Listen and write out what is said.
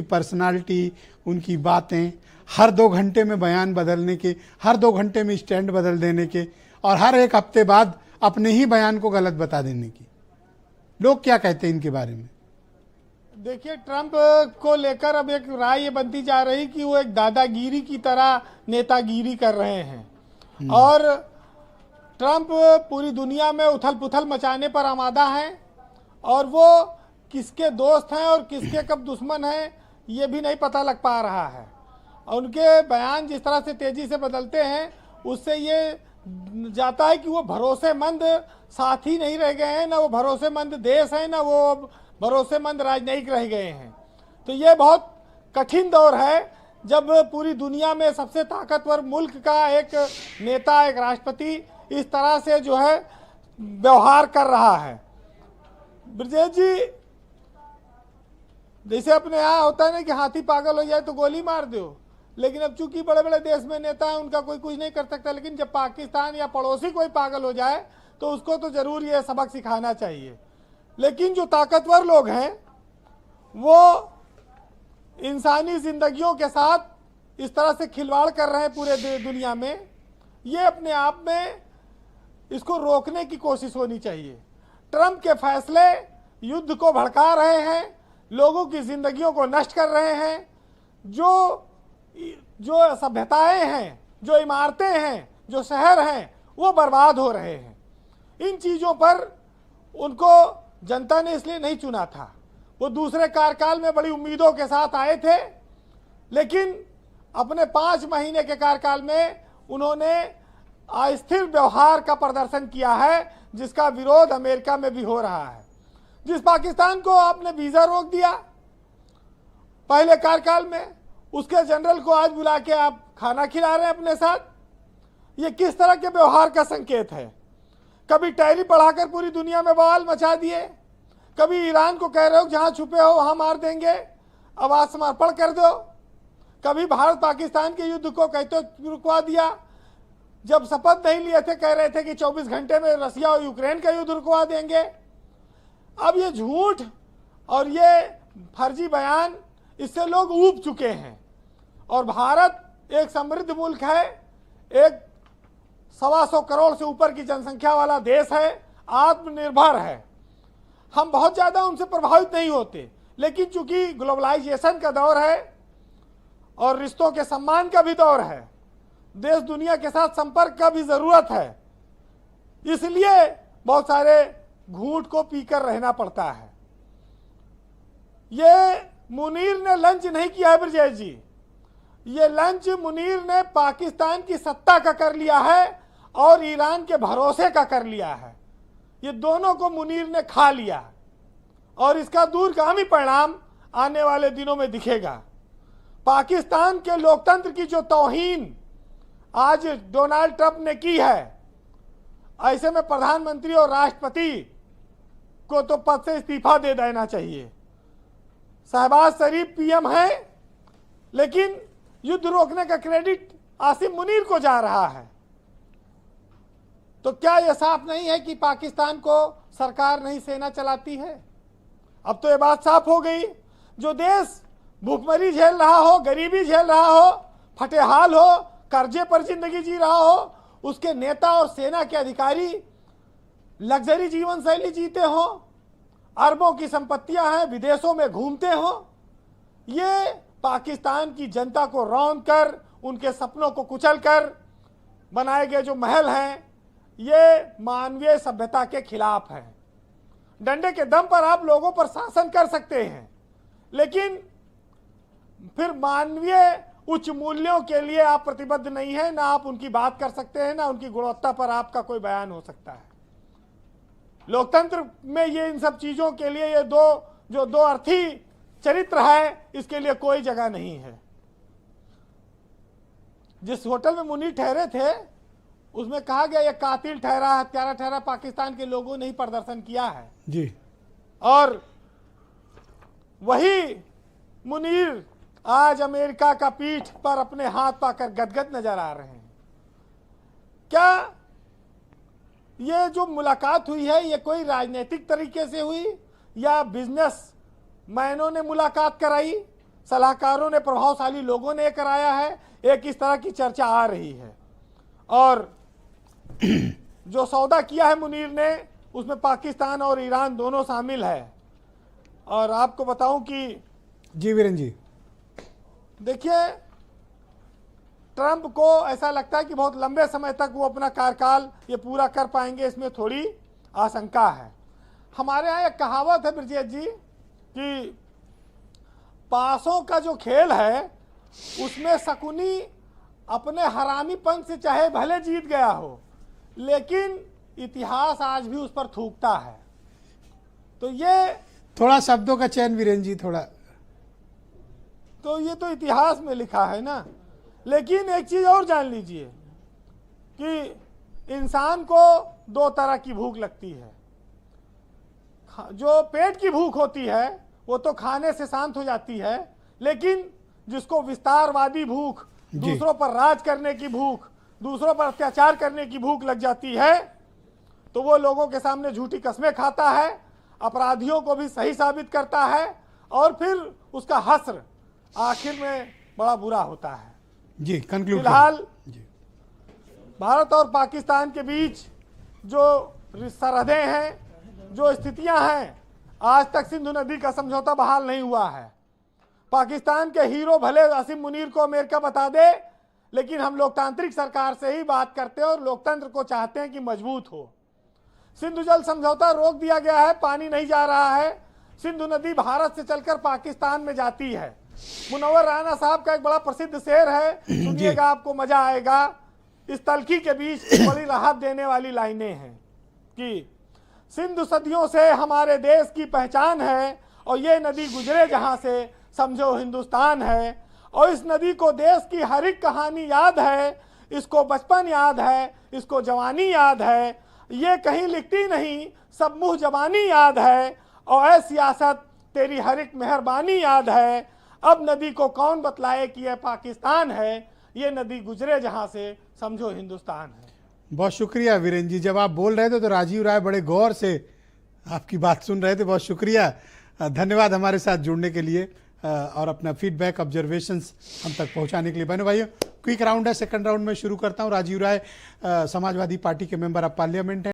Personality, उनकी बातें, हर 2 घंटे में बयान बदलने के, हर 2 घंटे में स्टैंड बदल देने के, और हर एक हफ्ते बाद अपने ही बयान को गलत बता देने की। लोग क्या कहते हैं इनके बारे में? देखिए, ट्रंप को लेकर अब एक राय ये बनती जा रही कि वो एक दादागिरी की तरह नेतागिरी कर रहे हैं और ट्रंप पूरी दुनिया में उथल पुथल मचाने पर आमादा हैं और वो किसके दोस्त हैं और किसके कब दुश्मन हैं ये भी नहीं पता लग पा रहा है। और उनके बयान जिस तरह से तेजी से बदलते हैं उससे ये जाता है कि वो भरोसेमंद साथी नहीं रह गए हैं, ना वो भरोसेमंद देश है, ना वो भरोसेमंद राजनयिक रह गए हैं। तो ये बहुत कठिन दौर है जब पूरी दुनिया में सबसे ताकतवर मुल्क का एक नेता, एक राष्ट्रपति इस तरह से जो है व्यवहार कर रहा है। ब्रजेश जी, जैसे अपने यहाँ होता है ना कि हाथी पागल हो जाए तो गोली मार दो, लेकिन अब चूंकि बड़े बड़े देश में नेता हैं उनका कोई कुछ नहीं कर सकता, लेकिन जब पाकिस्तान या पड़ोसी कोई पागल हो जाए तो उसको तो जरूर ये सबक सिखाना चाहिए। लेकिन जो ताकतवर लोग हैं वो इंसानी जिंदगियों के साथ इस तरह से खिलवाड़ कर रहे हैं पूरे दुनिया में, ये अपने आप में इसको रोकने की कोशिश होनी चाहिए। ट्रंप के फैसले युद्ध को भड़का रहे हैं, लोगों की जिंदगियों को नष्ट कर रहे हैं, जो सभ्यताएं हैं, जो इमारतें हैं, जो शहर हैं वो बर्बाद हो रहे हैं। इन चीज़ों पर उनको जनता ने इसलिए नहीं चुना था। वो दूसरे कार्यकाल में बड़ी उम्मीदों के साथ आए थे, लेकिन अपने 5 महीने के कार्यकाल में उन्होंने अस्थिर व्यवहार का प्रदर्शन किया है जिसका विरोध अमेरिका में भी हो रहा है। जिस पाकिस्तान को आपने वीज़ा रोक दिया पहले कार्यकाल में, उसके जनरल को आज बुला के आप खाना खिला रहे हैं अपने साथ, ये किस तरह के व्यवहार का संकेत है? कभी टैरिफ बढ़ाकर पूरी दुनिया में बवाल मचा दिए, कभी ईरान को कह रहे हो जहां छुपे हो वहां मार देंगे, अब आत्मसमर्पण कर दो, कभी भारत पाकिस्तान के युद्ध को कहते रुकवा दिया, जब शपथ नहीं लिए थे कह रहे थे कि 24 घंटे में रसिया और यूक्रेन का युद्ध रुकवा देंगे। अब ये झूठ और ये फर्जी बयान, इससे लोग ऊब चुके हैं। और भारत एक समृद्ध मुल्क है, एक 125 करोड़ से ऊपर की जनसंख्या वाला देश है, आत्मनिर्भर है, हम बहुत ज़्यादा उनसे प्रभावित नहीं होते। लेकिन चूंकि ग्लोबलाइजेशन का दौर है और रिश्तों के सम्मान का भी दौर है, देश दुनिया के साथ संपर्क का भी ज़रूरत है, इसलिए बहुत सारे घूंट को पीकर रहना पड़ता है। ये मुनीर ने लंच नहीं किया है ब्रजेश जी, ये लंच मुनीर ने पाकिस्तान की सत्ता का कर लिया है और ईरान के भरोसे का कर लिया है। ये दोनों को मुनीर ने खा लिया और इसका दूरगामी परिणाम आने वाले दिनों में दिखेगा। पाकिस्तान के लोकतंत्र की जो तौहीन आज डोनाल्ड ट्रंप ने की है, ऐसे में प्रधानमंत्री और राष्ट्रपति को तो पद से इस्तीफा दे देना चाहिए। शहबाज शरीफ पीएम है, लेकिन युद्ध रोकने का क्रेडिट आसिम मुनीर को जा रहा है। तो क्या यह साफ नहीं है कि पाकिस्तान को सरकार नहीं सेना चलाती है? अब तो ये बात साफ हो गई। जो देश भूखमरी झेल रहा हो, गरीबी झेल रहा हो, फटेहाल हो, कर्जे पर जिंदगी जी रहा हो, उसके नेता और सेना के अधिकारी लग्जरी जीवन शैली जीते हो, अरबों की संपत्तियां हैं, विदेशों में घूमते हो, ये पाकिस्तान की जनता को रौंद कर, उनके सपनों को कुचल कर बनाए गए जो महल हैं, ये मानवीय सभ्यता के खिलाफ है। डंडे के दम पर आप लोगों पर शासन कर सकते हैं, लेकिन फिर मानवीय उच्च मूल्यों के लिए आप प्रतिबद्ध नहीं है, ना आप उनकी बात कर सकते हैं, ना उनकी गुणवत्ता पर आपका कोई बयान हो सकता है। लोकतंत्र में ये इन सब चीजों के लिए ये दो अर्थी चरित्र है, इसके लिए कोई जगह नहीं है। जिस होटल में मुनीर ठहरे थे उसमें कहा गया ये कातिल ठहरा, हत्यारा ठहरा, पाकिस्तान के लोगों ने ही प्रदर्शन किया है जी। और वही मुनीर आज अमेरिका का पीठ पर अपने हाथ पाकर गदगद नजर आ रहे हैं। क्या ये जो मुलाकात हुई है ये कोई राजनीतिक तरीके से हुई या बिजनेस मैनों ने मुलाकात कराई? सलाहकारों ने, प्रभावशाली लोगों ने कराया है, एक इस तरह की चर्चा आ रही है। और जो सौदा किया है मुनीर ने, उसमें पाकिस्तान और ईरान दोनों शामिल है। और आपको बताऊं कि जी वीरेंद्र जी, देखिए, ट्रंप को ऐसा लगता है कि बहुत लंबे समय तक वो अपना कार्यकाल ये पूरा कर पाएंगे, इसमें थोड़ी आशंका है। हमारे यहाँ एक कहावत है ब्रजेश जी कि पासों का जो खेल है उसमें शकुनी अपने हरामीपन से चाहे भले जीत गया हो, लेकिन इतिहास आज भी उस पर थूकता है। तो ये थोड़ा शब्दों का चयन वीरेंद्र जी, थोड़ा। तो ये तो इतिहास में लिखा है ना। लेकिन एक चीज और जान लीजिए कि इंसान को दो तरह की भूख लगती है। जो पेट की भूख होती है वो तो खाने से शांत हो जाती है, लेकिन जिसको विस्तारवादी भूख, दूसरों पर राज करने की भूख, दूसरों पर अत्याचार करने की भूख लग जाती है, तो वो लोगों के सामने झूठी कस्में खाता है, अपराधियों को भी सही साबित करता है, और फिर उसका हश्र आखिर में बड़ा बुरा होता है। जी, कंक्लूड। फिलहाल भारत और पाकिस्तान के बीच जो सरहदें हैं, जो स्थितियां हैं, आज तक सिंधु नदी का समझौता बहाल नहीं हुआ है। पाकिस्तान के हीरो भले असीम मुनीर को अमेरिका बता दे, लेकिन हम लोकतांत्रिक सरकार से ही बात करते हैं और लोकतंत्र को चाहते हैं कि मजबूत हो। सिंधु जल समझौता रोक दिया गया है, पानी नहीं जा रहा है। सिंधु नदी भारत से चलकर पाकिस्तान में जाती है। मुनव्वर राना साहब का एक बड़ा प्रसिद्ध शेर है, सुनिएगा, आपको मजा आएगा। इस तलखी के बीच बड़ी राहत देने वाली लाइनें हैं कि सिंधु सदियों से हमारे देश की पहचान है, और ये नदी गुजरे जहां से समझो हिंदुस्तान है। और इस नदी को देश की हर एक कहानी याद है, इसको बचपन याद है, इसको जवानी याद है, ये कहीं लिखती नहीं, सब मुँह जबानी याद है, और ऐ सियासत तेरी हर एक मेहरबानी याद है। अब नदी को कौन बतलाए कि यह पाकिस्तान है, ये नदी गुजरे जहां से समझो हिंदुस्तान है। बहुत शुक्रिया वीरेंद्र जी। जब आप बोल रहे थे तो राजीव राय बड़े गौर से आपकी बात सुन रहे थे। बहुत शुक्रिया, धन्यवाद हमारे साथ जुड़ने के लिए और अपना फीडबैक, ऑब्जर्वेशंस हम तक पहुंचाने के लिए। बहनों भाइयों, क्विक राउंड है, सेकंड राउंड में शुरू करता हूं। राजीव राय समाजवादी पार्टी के मेंबर ऑफ पार्लियामेंट हैं।